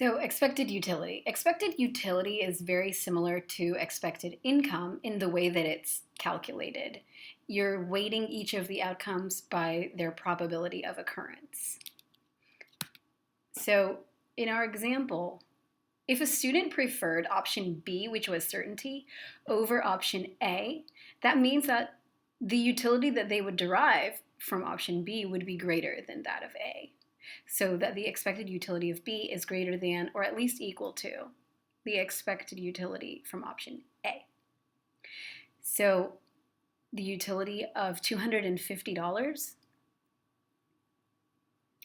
So expected utility. Expected utility is very similar to expected income in the way that it's calculated. You're weighting each of the outcomes by their probability of occurrence. So in our example, if a student preferred option B, which was certainty, over option A, that means that the utility that they would derive from option B would be greater than that of A. So that the expected utility of B is greater than or at least equal to the expected utility from option A. So the utility of $250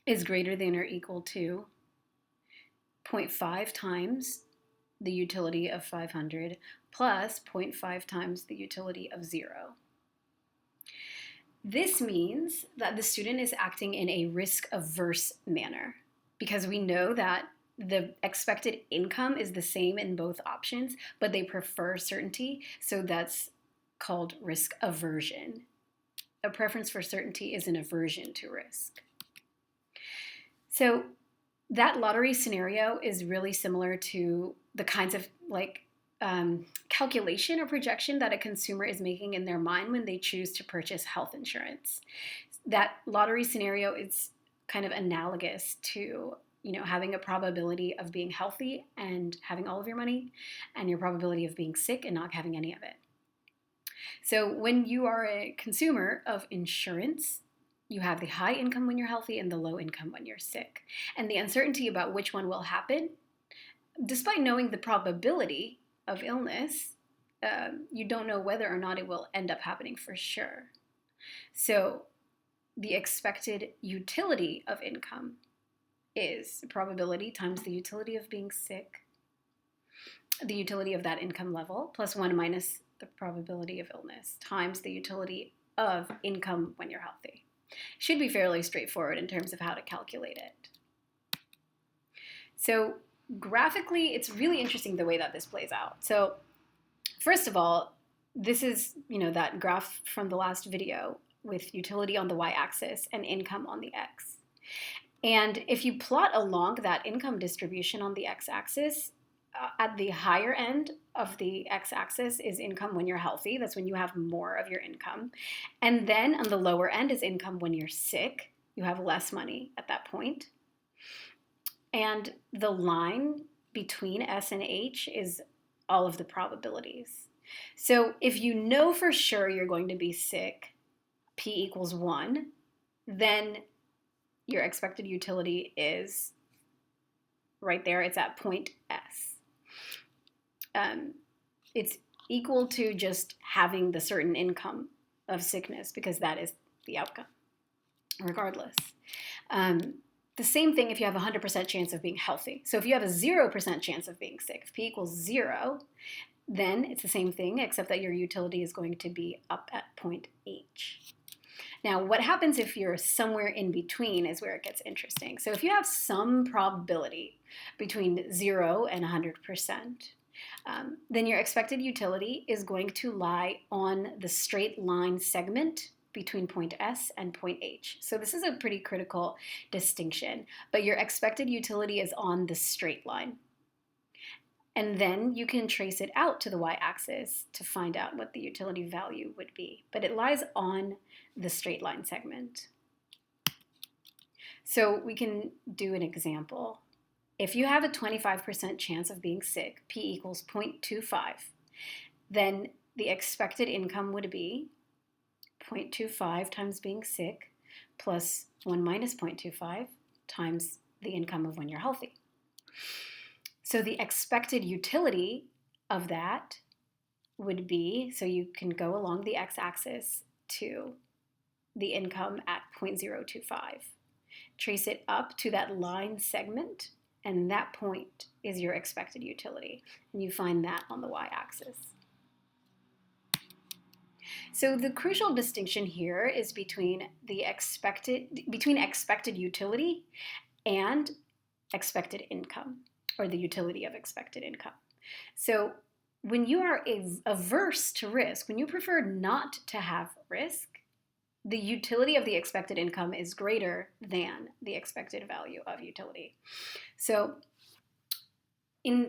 is greater than or equal to 0.5 times the utility of 500 plus 0.5 times the utility of 0. This means that the student is acting in a risk-averse manner because we know that the expected income is the same in both options, but they prefer certainty, so that's called risk aversion. A preference for certainty is an aversion to risk. So that lottery scenario is really similar to the kinds of calculation or projection that a consumer is making in their mind when they choose to purchase health insurance. That lottery scenario is kind of analogous to having a probability of being healthy and having all of your money, and your probability of being sick and not having any of it. So when you are a consumer of insurance, you have the high income when you're healthy and the low income when you're sick. And the uncertainty about which one will happen, despite knowing the probability of illness, you don't know whether or not it will end up happening for sure. So the expected utility of income is the probability times the utility of being sick, the utility of that income level, plus 1 minus the probability of illness, times the utility of income when you're healthy. Should be fairly straightforward in terms of how to calculate it. So graphically, it's really interesting the way that this plays out. So first of all, this is that graph from the last video with utility on the y-axis and income on the x. And if you plot along that income distribution on the x-axis, at the higher end of the x-axis is income when you're healthy. That's when you have more of your income. And then on the lower end is income when you're sick. You have less money at that point. And the line between S and H is all of the probabilities. So if you know for sure you're going to be sick, P equals 1, then your expected utility is right there. It's at point S. It's equal to just having the certain income of sickness because that is the outcome, regardless. The same thing if you have a 100% chance of being healthy. So if you have a 0% chance of being sick, if P equals 0, then it's the same thing except that your utility is going to be up at point H. Now, what happens if you're somewhere in between is where it gets interesting. So if you have some probability between 0 and 100%, then your expected utility is going to lie on the straight line segment between point S and point H. So this is a pretty critical distinction, but your expected utility is on the straight line. And then you can trace it out to the y-axis to find out what the utility value would be. But it lies on the straight line segment. So we can do an example. If you have a 25% chance of being sick, P equals 0.25, then the expected income would be 0.25 times being sick plus 1 minus 0.25 times the income of when you're healthy. So the expected utility of that would be, so you can go along the x-axis to the income at 0.025. Trace it up to that line segment, and that point is your expected utility. And you find that on the y-axis. So the crucial distinction here is between expected utility and expected income, or the utility of expected income. So when you are averse to risk, when you prefer not to have risk, the utility of the expected income is greater than the expected value of utility. So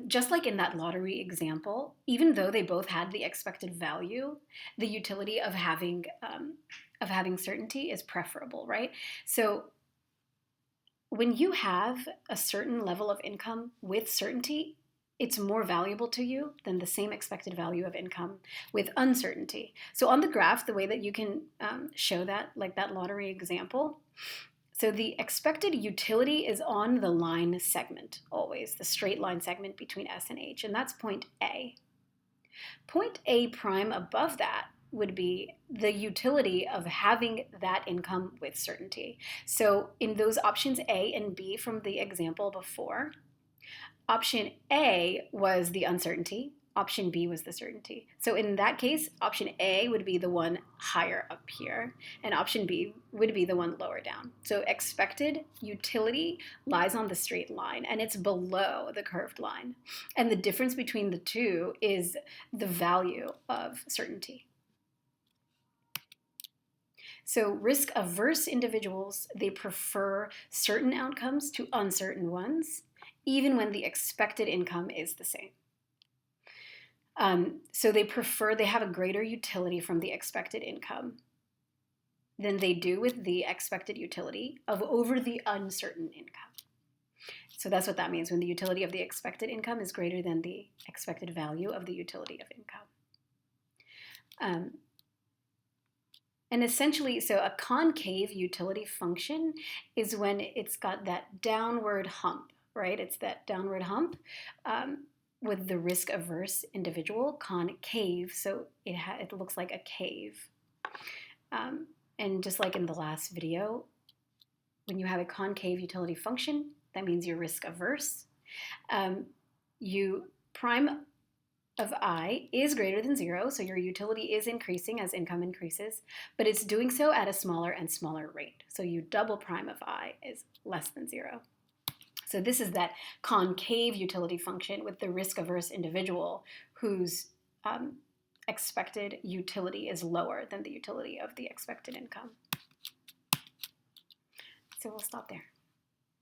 just like in that lottery example, even though they both had the expected value, the utility of having certainty is preferable, right? So when you have a certain level of income with certainty, it's more valuable to you than the same expected value of income with uncertainty. So on the graph, the way that you can show that, like that lottery example, so the expected utility is on the line segment, always, the straight line segment between S and H, and that's point A. Point A prime above that would be the utility of having that income with certainty. So in those options A and B from the example before, option A was the uncertainty, option B was the certainty. So in that case, option A would be the one higher up here, and option B would be the one lower down. So expected utility lies on the straight line, and it's below the curved line. And the difference between the two is the value of certainty. So risk-averse individuals, they prefer certain outcomes to uncertain ones, even when the expected income is the same. So they have a greater utility from the expected income than they do with the expected utility over the uncertain income. So that's what that means, when the utility of the expected income is greater than the expected value of the utility of income. And essentially, so a concave utility function is when it's got that downward hump, right? It's that downward hump with the risk-averse individual, concave, so it looks like a cave. And just like in the last video, when you have a concave utility function, that means you're risk-averse. Prime of I is greater than 0, so your utility is increasing as income increases, but it's doing so at a smaller and smaller rate. So double prime of I is less than 0. So this is that concave utility function with the risk-averse individual whose expected utility is lower than the utility of the expected income. So we'll stop there.